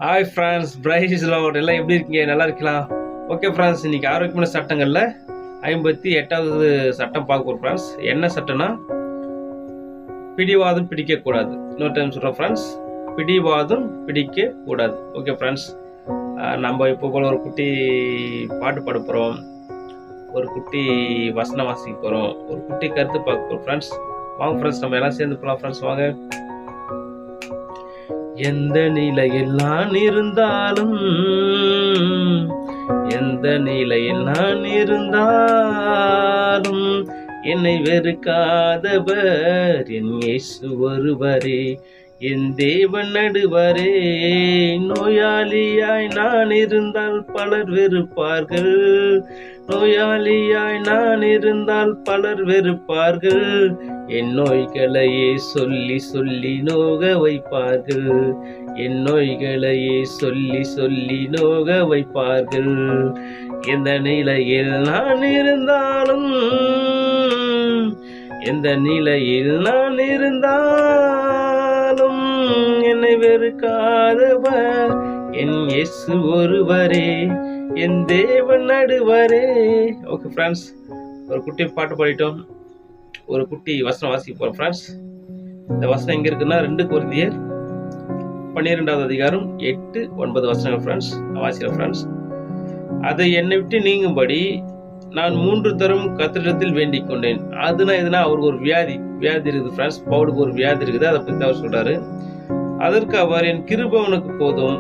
Hi friends, price Lord எல்லாம் எப்படி இருக்கீங்க? நல்லா இருக்கலாம். ஓகே ஃப்ரெண்ட்ஸ், இன்னைக்கு ஆரோக்கியமான சட்டங்களில் 58வது சட்டம் பார்க்க போகிறோம் ஃப்ரெண்ட்ஸ். என்ன சட்டம்னா, பிடிவாதம் பிடிக்கக்கூடாது. இன்னொரு டைம் சொல்கிறோம் ஃப்ரெண்ட்ஸ், பிடிவாதம் பிடிக்கக்கூடாது. ஓகே ஃப்ரெண்ட்ஸ், நம்ம இப்போ போல ஒரு குட்டி பாட்டு பாட போகிறோம், ஒரு குட்டி வசனம் வாசிக்க போகிறோம், ஒரு குட்டி கருத்து பார்க்க போகிறோம் ஃப்ரெண்ட்ஸ். வாங்க ஃப்ரெண்ட்ஸ், நம்ம எல்லாம் சேர்ந்து போகலாம் ஃப்ரெண்ட்ஸ். வாங்க. எந்த நிலையில் நான் இருந்தாலும், எந்த நிலையில் நான் இருந்தாலும் என்னை வெறுக்காதவர் என் இயேசு ஒருவரே, என் தேவன் நடுவரே. நோயாளியாய் நான் இருந்தால் பலர் வெறுப்பார்கள், நோயாளியாய் நான் இருந்தால் பலர் வெறுப்பார்கள். என் நோய்களையே சொல்லி சொல்லி நோக வைப்பார்கள், என் நோய்களையே சொல்லி சொல்லி நோக வைப்பார்கள். எந்த நிலையில் நான் இருந்தாலும், எந்த நிலையில் நான் இருந்தாலும் என்னை வெறுக்காதவர் என் இயேசு ஒருவரே, என் தேவன் நடுவரே. ஓகே ஃப்ரெண்ட்ஸ், ஒரு குட்டி பாட்டு பாடிட்டோம், ஒரு குட்டி வசனம் வாசிக்க போறோம் ஃப்ரெண்ட்ஸ். இந்த வசனம் எங்க இருக்குன்னா 2 கொரிந்தியர் 12வது அதிகாரம் 8-9 வசனங்கள் ஃப்ரெண்ட்ஸ். வாசிக்கிறேன் ஃப்ரெண்ட்ஸ். அதை என்னை விட்டு நீங்கும்படி நான் 3 தரம் கர்த்தரிடத்தில் வேண்டிக் கொண்டேன். அதுனா எதுனா, அவருக்கு ஒரு வியாதி இருக்குது ஃப்ரெண்ட்ஸ். பவுலுக்கு ஒரு வியாதி இருக்குது, அதை பத்தி அவர் சொல்றாரு. அதற்கு அவர், என் கிருபை உனக்கு போதும்,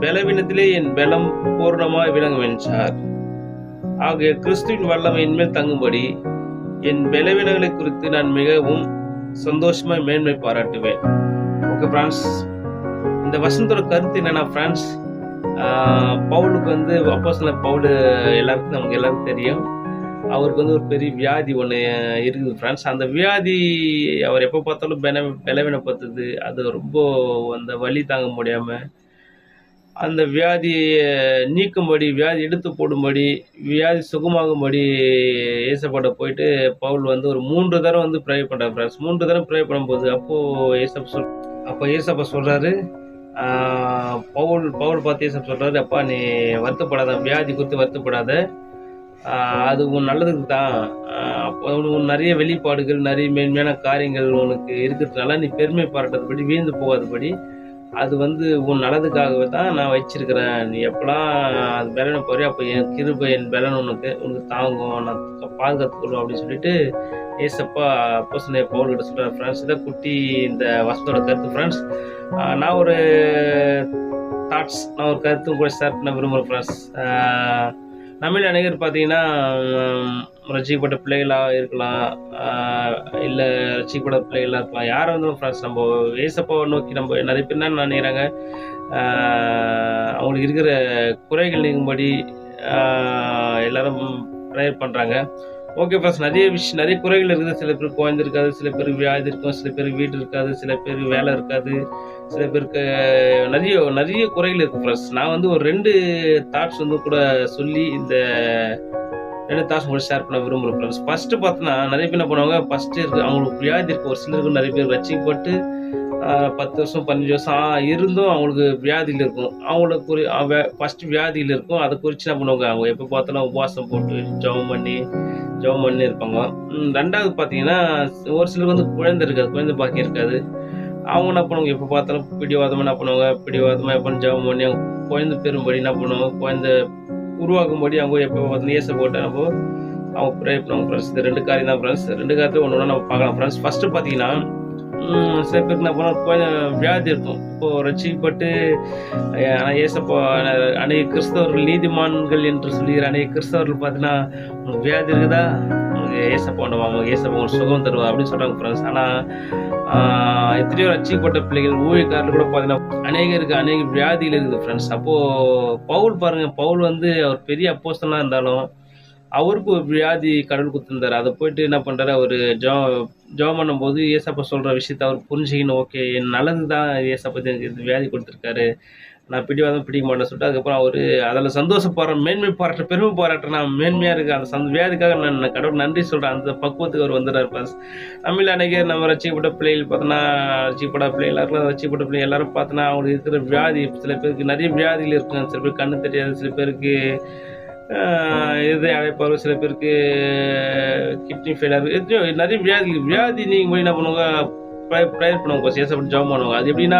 பலவீனத்திலே என் பலம் பூர்ணமாய் விளங்கும் என்றார். ஆகிய கிறிஸ்துவின் வல்லமை என்மேல் தங்கும்படி என் பலவீனங்களை குறித்து நான் மிகவும் சந்தோஷமாய் மேன்மை பாராட்டுவேன். ஓகே ஃப்ரெண்ட்ஸ், இந்த வசனத்தோட கருத்து என்னன்னா ஃப்ரெண்ட்ஸ், பவுலுக்கு வந்து அப்போஸ்தலன் பவுல் எல்லாருக்கும் நமக்கு எல்லாருக்கும் தெரியும். அவருக்கு வந்து ஒரு பெரிய வியாதி ஒன்று இருக்குது ஃப்ரெண்ட்ஸ். அந்த வியாதி அவர் எப்போ பார்த்தாலும் பலவீனப்படுத்துது. அது ரொம்ப அந்த வலி தாங்க முடியாமல் அந்த வியாதியை நீக்கும்படி, வியாதி எடுத்து போடும்படி, வியாதி சுகமாகும்படி ஏசப்பாட்ட போயிட்டு பவுல் வந்து ஒரு 3 தரம் வந்து ப்ரே பண்ணுறார் ஃப்ரெண்ட்ஸ். 3 தரம் ப்ரே பண்ணும்போது அப்போ ஏசப்பா சொல்கிறாரு, பவுல் பார்த்து ஏசப்பா சொல்கிறாரு, அப்பா நீ வருத்தப்படாத, வியாதி குறித்து வருத்தப்படாத, அது உன் நல்லதுக்கு தான். அப்போ உனக்கு நிறைய வெளிப்பாடுகள், நிறைய மேன்மையான காரியங்கள் உனக்கு இருக்கிறதுனால நீ பெருமை பாராட்டதுபடி, வீழ்ந்து போகாதபடி, அது வந்து உன் நல்லதுக்காகவே தான் நான் வச்சிருக்கிறேன். நீ எப்பெல்லாம் அது பலனை போறியோ அப்போ என் கிருபை, என் பலன் உனக்கு தாங்கும், நான் பாதுகாத்துக்கொள்ளும் அப்படின்னு சொல்லிட்டு ஏசப்பா அப்போஸ்தலன் பவுல் கிட்ட சொல்கிறார் ஃப்ரெண்ட்ஸ். இதை குட்டி இந்த வசனத்தோட கருத்து ஃப்ரெண்ட்ஸ். நான் ஒரு கருத்து கூட ஷேர் பண்ண விரும்புகிறேன் ஃப்ரெண்ட்ஸ். நம்மள அநேகர் பார்த்தீங்கன்னா ரசிக்கப்பட்ட பிள்ளைகளாக இருக்கலாம், இல்லை ரசிக்கப்பட்ட பிள்ளைகளாக இருக்கலாம், யாரை வந்து ஃப்ரெண்ட்ஸ் நம்ம ஏசப்பாவை நோக்கி நம்ம நிறைய பேர் என்ன நினைக்கிறாங்க, அவங்களுக்கு இருக்கிற குறைகள் நீங்கும்படி எல்லாரும் ப்ரேயர் பண்ணுறாங்க. ஓகே ஃப்ரெண்ட்ஸ், நிறைய குறைகள் இருக்குது. சில பேருக்கு குழந்தை இருக்காது, சில பேருக்கு வியாதி இருக்கும், சில பேருக்கு வீடு இருக்காது, சில பேருக்கு வேலை இருக்காது, சில பேருக்கு நிறைய குறைகள் இருக்குது ஃப்ரெண்ட்ஸ். நான் வந்து ஒரு 2 தாட்ஸ் வந்து கூட சொல்லி இந்த 2 தாட்ஸ் கூட ஷேர் பண்ண விரும்புகிறேன் ஃப்ரெண்ட்ஸ். ஃபஸ்ட்டு பார்த்தோன்னா, நிறைய பேர் என்ன பண்ணுவாங்க, ஃபஸ்ட்டு அவங்களுக்கு வியாதி இருக்குது. ஒரு சிலருக்கு நிறைய பேர் ரட்சிக்கப்பட்டு 10 வருஷம் 15 வருஷம் இருந்தும் அவங்களுக்கு வியாதியில் இருக்கும். அவங்களுக்கு ஃபஸ்ட்டு வியாதியில் இருக்கும். அதை குறித்து என்ன பண்ணுவாங்க, அவங்க எப்போ பார்த்தாலும் உபவாசம் போட்டு ஜெபம் பண்ணி இருப்பாங்க. 2வது பார்த்தீங்கன்னா, ஒரு சிலருக்கு வந்து குழந்தை இருக்காது, குழந்தை பாக்கியம் இருக்காது. அவங்க என்ன பண்ணுவாங்க, எப்போ பார்த்தாலும் பிடிவாதமாக என்ன பண்ணுவாங்க, பிடிவாதமாக எப்போ ஜெபம் பண்ணி அவங்க குழந்தை பெறும்படி என்ன பண்ணுவாங்க, குழந்தை உருவாகும்படி அவங்க எப்போ பார்த்தாலும் ஏச போட்டு அவங்க ப்ரே பண்ணுவாங்க ஃப்ரெண்ட்ஸ். இது 2 காரியம் தான் ஃப்ரெண்ட்ஸ். 2 காரியத்தில் ஒன்று நம்ம பார்க்கலாம் ஃப்ரெண்ட்ஸ். ஃபஸ்ட்டு பார்த்தீங்கன்னா, சில பேருக்கு என்ன பண்ணால் குழந்தை வியாதி இருக்கும். இப்போது ரட்சிக்கப்பட்டு ஏசப்பா அநேக கிறிஸ்தவர்கள் நீதிமான்கள் என்று சொல்லுகிற அநேக கிறிஸ்தவர்கள் பார்த்தீங்கன்னா, உங்களுக்கு வியாதி இருக்குதா, உங்களுக்கு ஏசப்பா பண்ணுவாங்க, ஏசப்பா உங்களுக்கு சுகம் தருவா அப்படின்னு சொல்கிறாங்க ஃப்ரெண்ட்ஸ். ஆனால் எத்தனையோ ரட்சிக்கப்பட்ட பிள்ளைகள், ஊழியக்காரர்கள் கூட பார்த்தீங்கன்னா அநேக வியாதிகள் இருக்குது ஃப்ரெண்ட்ஸ். அப்போது பவுல் பாருங்கள், பவுல் வந்து அவர் பெரிய அப்போஸ்தலனாக இருந்தாலும் அவருக்கு ஒரு வியாதி கடவுள் குடுத்துருந்தாரு. அத போயிட்டு என்ன பண்றாரு, அவரு ஜெபம் பண்ணும்போது ஏசப்பா சொல்ற விஷயத்த அவர் புரிஞ்சுக்கின்னு, ஓகே என் நல்லதுக்கு தான் ஏசப்பா எனக்கு இந்த வியாதி குடுத்துருக்காரு. நான் பிடிவாதம் பிடிக்க மாட்டேன்னு சொல்லிட்டு, அதுக்கப்புறம் அவரு அதில சந்தோஷப்படுறேன், மேன்மை பாராட்டுறேன், பெருமை பாராட்டுறேன். நான் மேன்மையா இருக்கேன். அந்த வியாதிக்காக நான் கடவுளுக்கு நன்றி சொல்றேன். அந்த பக்குவத்துக்கு அவர் வந்துட்டாரு பாஸ். நம்மள அன்னைக்கு நம்ம ரட்சிக்கப்பட்ட பிள்ளைகள் பார்த்தோன்னா, ரட்சிக்கப்படாத பிள்ளைகள் எல்லாருக்கும் ரட்சிக்கப்பட்ட பிள்ளைகள் எல்லாரும் பார்த்தோன்னா, அவங்களுக்கு இருக்கிற வியாதி சில பேருக்கு நெறைய வியாதிகள் இருக்குங்க. சில பேருக்கு கண்ணு தெரியாது, சில பேருக்கு இருதய அடைப்பாரு, சில பேருக்கு கிட்னி ஃபெயிலியர், எத்தனையோ நெறைய வியாதி நீங்கும்போது என்ன பண்ணுவாங்க, ப்ரேயர் பண்ணுவாங்க, ஏசப்பட்டு ஜெபம் பண்ணுவாங்க. அது எப்படின்னா,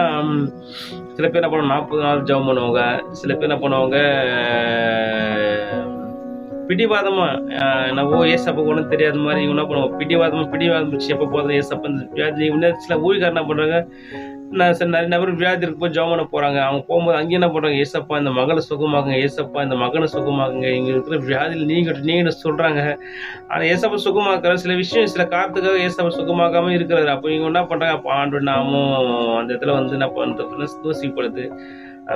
சில பேர் என்ன பண்ணுவாங்க 40 நாள் ஜெபம் பண்ணுவாங்க. சில பேர் என்ன பண்ணுவாங்க, பிடிவாதமா என்னவோ ஏசப்பாக்கு ஒன்றும் தெரியாத மாதிரி இவங்க என்ன பண்ணுவாங்க, பிடிவாதம் பிடிச்சி எப்போ போதும் ஏசப்பா இந்த வியாதி சில ஊழியக்காரர் என்ன பண்ணுறாங்க, சில நிறைய நபர் வியாதி இருக்கும்போது ஜெபம் பண்ண போகிறாங்க. அவங்க போகும்போது அங்கேயும் என்ன பண்ணுறாங்க, ஏசப்பா இந்த மகளை சுகமாகுங்க, ஏசப்பா இந்த மகனை சுகமாகுங்க, இங்கே இருக்கிற வியாதியில் நீங்கன்னு சொல்கிறாங்க. ஆனால் ஏசப்பா சுகமாக்குற சில விஷயம் சில காரணத்துக்காக ஏசப்பா சுகமாக்காமல் இருக்கிறாரு. அப்போ இவங்க என்ன பண்ணுறாங்க, அப்போ ஆண்டு நாமும் அந்த இடத்துல வந்து என்ன பண்ணுறது, தூசிப்படுது.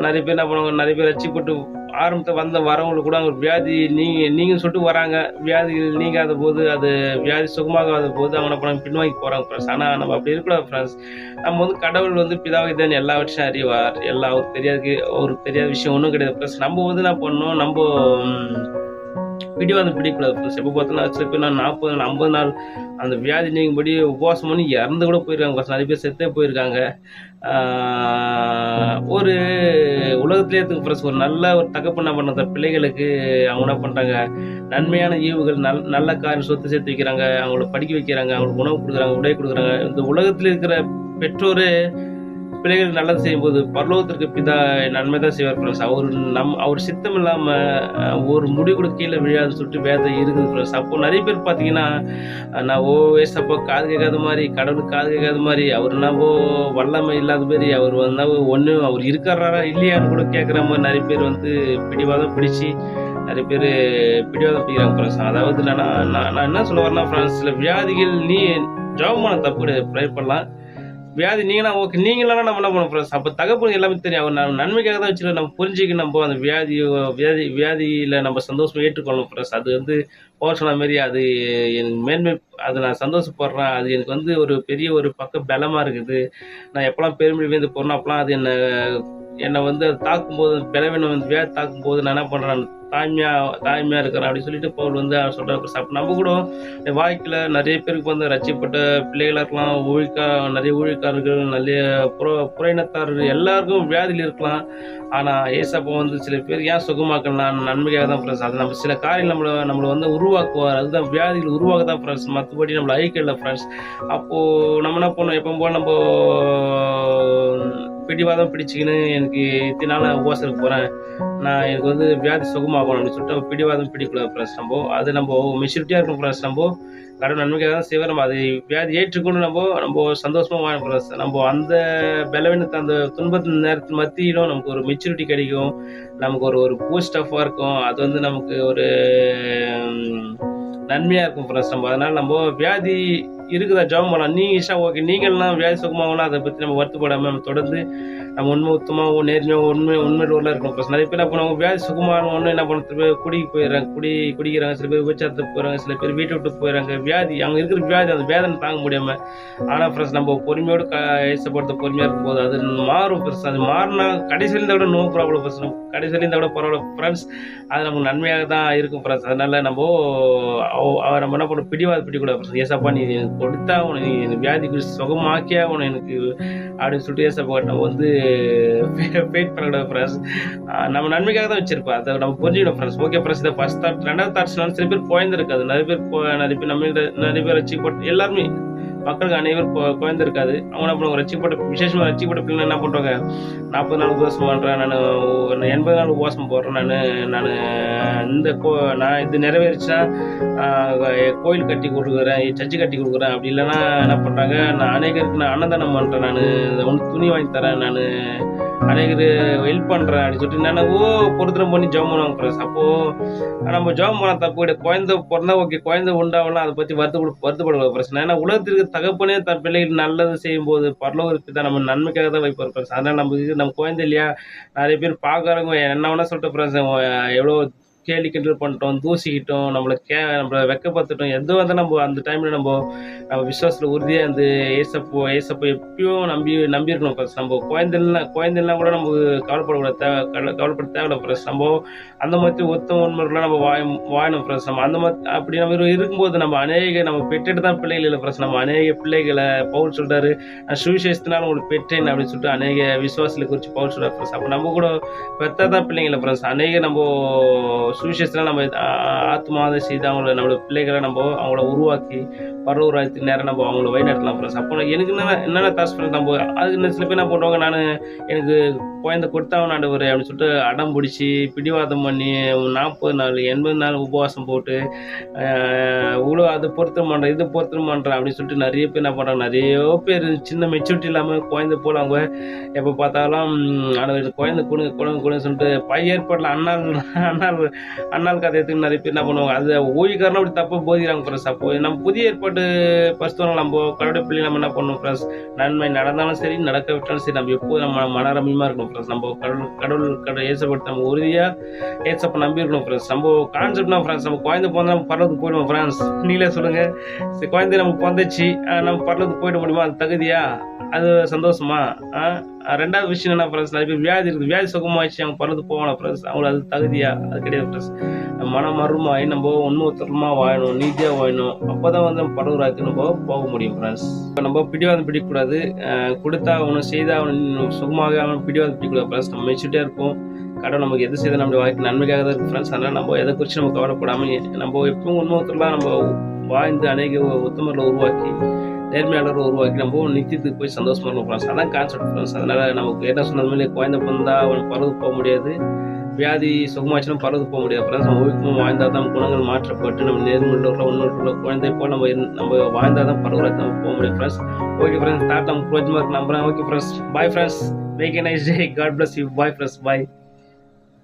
நிறைய பேர் என்ன பண்ணுவாங்க, நிறைய பேர் ரட்சிக்கப்பட்டு ஆரம்பத்தில் வரவங்களுக்கு கூட அவங்க வியாதி நீங்கன்னு சொல்லிட்டு வராங்க. வியாதிகள் நீங்காத போது, அது வியாதி சுகமாகாத போது அவங்க என்ன பண்ணுவாங்க, பின்வாங்கி போகிறாங்க ஃப்ரெண்ட்ஸ். ஆனால் நம்ம அப்படி இருக்கக்கூடாது ஃப்ரெண்ட்ஸ். நம்ம வந்து கடவுள் வந்து பிதாவை தான் எல்லா விஷயம் அறிவார், அவருக்கு தெரியாத விஷயம் ஒன்றும் கிடையாது ஃப்ரெண்ட்ஸ். நம்ம வந்து என்ன பண்ணணும், நம்ம பிடிவாதம் பிடிக்கக்கூடாது ஃப்ரெண்ட்ஸ். எப்போ பார்த்தோன்னா சில பேர் 40 நாள் 50 நாள் அந்த வியாதி நீங்கும்படி உபவாசம் பண்ணி இறந்து கூட போயிருக்காங்க. நிறைய பேர் செத்தே போயிருக்காங்க. ஒரு உலகத்திலே ஃப்ரெண்ட்ஸ், ஒரு நல்ல ஒரு தகப்பன் பண்ண பிள்ளைகளுக்கு அவங்க என்ன பண்ணுறாங்க, நன்மையான ஈவுகள், நல்ல காரியம் சொத்து சேர்த்து வைக்கிறாங்க, அவங்கள படிக்க வைக்கிறாங்க, அவங்களுக்கு உணவு கொடுக்குறாங்க, உடை கொடுக்குறாங்க. இந்த உலகத்தில் இருக்கிற பெற்றோர் பிள்ளைகளுக்கு நல்லது செய்யும்போது பரலோகத்திற்கு பிதா நன்மை தான் செய்வார் ஃப்ரெண்ட்ஸ். அவர் சித்தம் இல்லாமல் ஒரு முடி கூட கீழே விழாதுன்னு சொல்லிட்டு வேதம் இருக்குது ஃப்ரெண்ட்ஸ். அப்போ நிறைய பேர் பார்த்தீங்கன்னா, நான் ஏசப்பா காது கேட்காத மாதிரி, கடவுளுக்கு காது கேட்காத மாதிரி, அவர் என்னவோ வல்லமை இல்லாத மாதிரி, அவர் வந்தாவோ ஒன்றும் அவர் இருக்கிறாரா இல்லையான்னு கூட கேட்குற மாதிரி நிறைய பேர் வந்து பிடிவாதம் பிடிச்சி நிறைய பேர் பிடிவாதம் பிடிக்கிறாங்க ஃப்ரெண்ட்ஸ். அதாவது நான் என்ன சொல்ல வரேன்னா ஃப்ரெண்ட்ஸ், சில வியாதிகள் ஜெபமான தப்பு கிடையாது, ப்ரே பண்ணலாம். வியாதி நீங்கன்னா ஓகே, நீங்களாம் நம்ம என்ன பண்ண ஃப்ரெண்ட்ஸ், அப்போ தகப்பனுக்கு எல்லாமே தெரியும். அவர் நன்மைக்காக தான் வச்சுருக்கோம். நம்ம புரிஞ்சுக்கணும், நம்ம அந்த வியாதியில் நம்ம சந்தோஷமா ஏற்றுக்கொள்ளணும் ஃப்ரெண்ட்ஸ். அது வந்து சொன்ன மாரி அது எனக்கு மேன்மை, அது நான் சந்தோஷப்படுறேன். அது எனக்கு வந்து ஒரு பெரிய ஒரு பக்க பலமாக இருக்குது. நான் எப்போல்லாம் பெருமை வியந்து போகிறேனோ அப்போலாம் அது என்னை வந்து அது தாக்கும்போது, பலவீனம் வந்து வியாதி தாக்கும்போது நான் என்ன பண்ணுறேன், தாய்மையாக இருக்கிறேன் அப்படின்னு சொல்லிட்டு பவுல் வந்து சொல்கிறார். அப்போ நம்ம கூட வாழ்க்கையில் நிறைய பேருக்கு வந்து ரட்சிக்கப்பட்ட பிள்ளைகளாக இருக்கலாம், நிறைய ஊழியக்காரர்கள், நிறைய புறையினத்தாரர்கள் எல்லாருக்கும் வியாதியில் இருக்கலாம். ஆனால் ஏசப்பா வந்து சில பேர் ஏன் சுகமாக்கலாம், நன்மையாக தான் ஃப்ரெண்ட்ஸ். அது நம்ம சில காரியம் நம்மளை வந்து உருவாக்குவார். அதுதான் வியாதிகள் உருவாக்க தான் ஃப்ரெண்ட்ஸ், மற்றபடி நம்மளை ஐக்கியம் இல்லை ஃப்ரெண்ட்ஸ். அப்போது நம்ம என்ன பண்ணோம், எப்போ போல் நம்ம பிடிவாதம் பிடிச்சிக்கின்னு எனக்கு இத்தனை நாள் உபவாசம் இருக்க போகிறேன், எனக்கு வந்து வியாதி சுகமாகணும் அப்படின்னு சொல்லிட்டு பிடிவாதம் பிடிக்கூடாது ஃப்ரெண்ட்ஸ். நம்ம மெச்சூரிட்டியாக இருக்கும் ஃப்ரெண்ட்ஸ். நம்ம கடவுள் நன்மைக்காக தான் செய்வோம். நம்ம அது வியாதி ஏற்றுக்கொண்டு நம்ம சந்தோஷமாக வாழ ஃப்ரெண்ட்ஸ். நம்ம அந்த பலவீனத்தை, அந்த துன்பத்தின் நேரத்தில் மத்தியிலும் நமக்கு ஒரு மெச்சூரிட்டி கிடைக்கும், நமக்கு ஒரு பூஸ்ட் அப்பாக இருக்கும். அது வந்து நமக்கு ஒரு நன்மையாக இருக்கும் ஃப்ரெண்ட்ஸ். அதனால் நம்ம வியாதி இருக்குதா ஜெபம் பண்ணலாம். ஓகே, நீங்கள்லாம் வியாதி சுகமாகலாம், அதை பற்றி நம்ம வருத்தப்படாமல் நம்ம தொடர்ந்து நம்ம உத்தமமாக நேர்மையாக உண்மையோட இருக்கணும் ஃப்ரெண்ட்ஸ். நிறைய பேர் என்ன பண்ணுவாங்க, வியாதி சுகமான ஒன்று என்ன பண்ண குடிக்கு போயிடுறாங்க, குடிக்கிறாங்க, சில பேர் விபச்சாரத்துக்கு போயிடுறாங்க, சில பேர் வீட்டை விட்டு போயிடுறாங்க. வியாதி அவங்க இருக்கிற வியாதி, அந்த வேதனை தாங்க முடியாமல். ஆனால் ஃப்ரெண்ட்ஸ், நம்ம பொறுமையோடு ஏசப்படுத்த பொறுமையாக இருக்கும்போது அது மாறும் ஃப்ரெண்ட்ஸ். அது மாறினா கடைசியில் இந்த விட நோ ப்ராப்ளம் ஃப்ரெண்ட்ஸ். நம்ம கடைசியில் இந்த விட பரவாயில்ல ஃப்ரெண்ட்ஸ். அது நமக்கு நன்மையாக தான் இருக்கும் ஃப்ரெண்ட்ஸ். அதனால நம்ம என்ன பண்ண பிடிவாத பிடிக்கூடாது ஃப்ரெண்ட்ஸ். ஏசப்பா நீ கொடுத்தா உனக்கு, நீ வியாதி குறித்து சுகமாக்கியா உன எனக்கு அப்படின்னு சொல்லிட்டு ஏசப்பா நம்ம வந்து வெயிட் பண்ணக்கூடாது ஃப்ரெண்ட்ஸ். நம்ம நன்மைக்காக தான் வச்சிருப்போம், அதை நம்ம புரிஞ்சுக்கணும் ஃப்ரெண்ட்ஸ். ஓகே ஃப்ரெண்ட்ஸ், இதை ஃபர்ஸ்ட் தாட். ரெண்டாவது தாட்ஸ் சில பேர் குழந்திருக்காது, நிறைய பேர் ரட்சிக்கப்பட்டு எல்லாருமே மக்களுக்கு அனைவரும் குழந்தை இருக்காது. அவங்க என்ன பண்ணுவாங்க, விசேஷமாக ரட்சிக்கப்பட்ட பிள்ளைங்க என்ன பண்ணுறாங்க, 40 நாள் உபவாசம் பண்ணுறேன், நான் 80 நாள் உபவாசம் போடுறேன், நான் இது நிறைவேறிச்சா கோயில் கட்டி கொடுக்குறேன், சர்ச்சு கட்டி கொடுக்குறேன், அப்படி இல்லைன்னா என்ன பண்ணுறாங்க, நான் அநேகருக்கு நான் அன்னதானம் பண்ணுறேன், நான் ஒன்று துணி வாங்கி தரேன், நான் அநேகர் ஹெல்ப் பண்ணுறேன் அப்படின்னு சொல்லிட்டு என்னென்னவோ பொருத்தம் பண்ணி ஜெபம் பண்ணுவாங்க ஃப்ரெண்ட்ஸ். அப்போது நம்ம ஜெபம் பண்ண தப்பு கிடையாது. குழந்தை பிறந்தா ஓகே, குழந்தை உண்டாகலாம், அதை பற்றி வருத்தப்படக்கூடாது பிரச்சனை. ஏன்னா உலகத்திற்கு தகப்பனே தன் பிள்ளைகள் நல்லது செய்யும்போது பரலோகத்துக்கு தான் நம்ம நன்மைக்காக தான் வைப்பார் ஃப்ரெண்ட்ஸ். அதனால் நம்ம குழந்தை இல்லையா, நிறைய பேர் பார்க்குறவங்க என்ன வேணா சொல்லிட்டு ஃப்ரெண்ட்ஸ், எவ்வளோ கேலி கிண்டல் பண்ணிட்டோம், தூசிக்கிட்டோம், நம்மளை வெட்கப்படுத்திட்டோம், எதுவும் வந்து நம்ம அந்த டைமில் நம்ம விசுவாசத்தில் உறுதியாக இருந்து ஏசப்போ எப்பயும் நம்பியிருக்கணும் ஃபர்ஸ்ட். நம்ம குழந்தைலாம் கூட நம்ம கவலைப்பட தேவையில்ல ஃபர்ஸ்ட். நம்ம அந்த மாதிரி உண்மைகள்லாம் நம்ம வாழணும் ஃபர்ஸ்ட். நம்ம அந்த மாதிரி அப்படி நம்ம இருக்கும்போது நம்ம பெற்றுட்டு தான் பிள்ளைகள் இல்லை ஃபர்ஸ்ட். நம்ம அநேக பிள்ளைகளை பவுல் சொல்கிறாரு, நான் சுவிசேஷத்தினால உங்களுக்கு பெற்றேன் அப்படின்னு சொல்லிட்டு அநேக விசுவாசத்தை குறித்து பவுல் சொல்கிறார் ஃபர்ஸ்ட். அப்போ நம்ம கூட பெற்றதான் பிள்ளைங்களை ஃப்ரெண்ட்ஸ். அநேக நம்ம சுவிசேஷத்தில் நம்ம ஆத்மாதை செய்து நம்மளோட பிள்ளைகளை அவங்கள உருவாக்கி பரவராஜத்துக்கு நேரம் நம்ம அவங்கள வழிநடத்தலாம் ஃப்ரெண்ட்ஸ். அப்போ எனக்கு என்னென்ன தாஸ் ஃப்ரெண்ட்ஸ் நம்ம அதுக்கு சில பேர் என்ன பண்ணுவாங்க, எனக்கு குழந்தை கொடுத்தாங்க ஆண்டவரே அப்படின்னு சொல்லிட்டு அடம் பிடிச்சி பிடிவாதம் பண்ணி 40 நாள் 80 நாள் உபவாசம் போட்டு இவ்வளோ அது பொருத்தம் பண்ணுறேன் இது பொருத்தம் பண்ணுறேன் அப்படின்னு சொல்லிட்டு நிறைய பேர் என்ன பண்ணுறாங்க. நிறைய பேர் சின்ன மெச்சூரிட்டி இல்லாமல் குழந்தை போல் அவங்க எப்போ பார்த்தாலும் குழந்தை கொடுங்க சொல்லிட்டு ஏற்பாட்டில் அண்ணாள் கதை எடுத்துக்கு நிறைய பேர் என்ன பண்ணுவாங்க. அது ஓய்வுக்காரன் அப்படி தப்பாக போதிக்கிறாங்க ஃப்ரெண்ட்ஸ். அப்போ நம்ம புதிய ஏற்பாட்டு பரிசுத்தவங்க நம்ம கடவுளை பிள்ளை நம்ம என்ன பண்ணணும் ஃப்ரெண்ட்ஸ். நன்மை நடந்தாலும் சரி நடக்க விட்டாலும் சரி நம்ம எப்போது நம்ம மனரமியமாக இருக்கணும் ஃப்ரெண்ட்ஸ். நம்ம கடவுள் ஏசப்பட்டு நம்ம உறுதியாக ஏசப்ப நம்பி இருக்கணும் ஃப்ரெண்ட்ஸ். நம்ம கான்செப்ட்னா ஃப்ரெண்ட்ஸ், நம்ம குழந்தை பிறந்தா நம்ம பரலத்துக்கு போயிடுவோம் ஃப்ரெண்ட்ஸ். நீங்களே சொல்லுங்க, குழந்தை நமக்கு பிறந்துச்சு, நம்ம பரலத்துக்கு போயிட முடியுமா? அது தகுதியா? அது சந்தோஷமா? ரெண்டாவது விஷயம் என்ன ஃப்ரெண்ட்ஸ், நிறைய பேர் வியாதி இருக்குது, வியாதி சுகமாகிடுச்சு அவங்க பரலத்துக்கு போவாங்க ஃப்ரெண்ட்ஸ். அவங்களுக்கு அது தகுதியா? அது கிடையாது ஃப்ரெண்ட்ஸ். மனம் மருமாயி நம்ம உண்மைத்தரமாக வாழணும், நீதியாக வாழணும். அப்போ தான் வந்து நம்ம பரவராய்க்கு நம்ம போக முடியும் ஃப்ரெண்ட்ஸ். இப்போ நம்ம பிடிவாதம் பிடிக்கக்கூடாது, கொடுத்தா அவனும் செய்தா அவனு சுகமாக அவனும் பிடிவாதம் பிடிக்கக்கூடாது ஃப்ரெண்ட்ஸ். நம்ம மெச்சூரிட்டியாக இருப்போம், கடவுள் நமக்கு எது செய்தால் நம்ம வாழ்க்கை நன்மைக்காக தான் இருக்குது ஃப்ரெண்ட்ஸ். அதனால் நம்ம எதை குறித்து நம்ம கவலைப்படாமல் நம்ம எப்பவும் உண்மைத்தரலாம் நம்ம வாழ்ந்து அநேக உத்தமர்களை உருவாக்கி நேர்மையாளரை உருவாக்கி நம்ம நித்தியத்துக்கு போய் சந்தோஷமா இருக்கணும் ஃப்ரெண்ட்ஸ். அதான் கான்செப்ட் ஃப்ரெண்ட்ஸ். அதனால நமக்கு என்ன சொன்னது மாதிரி குழந்தை பிறந்தா அவன் பறந்து போக முடியாது, வியாதி சுகமாச்சுன்னா பறந்து போக முடியாது ஃப்ரெண்ட்ஸ். நம்ம ஒழுக்கமாக வாழ்ந்தால் தான் குணங்கள் மாற்றப்பட்டு நம்ம நேர்மையுள்ள உண்மையுள்ள குழந்தை போல் நம்ம வாழ்ந்தால் தான் பரவாயில்ல நம்ம போக முடியும் ஃப்ரெண்ட்ஸ். ஓகே ஃப்ரெண்ட்ஸ், தாட் நம்ம பிரோஜனமாக இருக்கு நம்புறேன். Okay friends, bye friends, make a nice day, God bless you, bye friends, bye.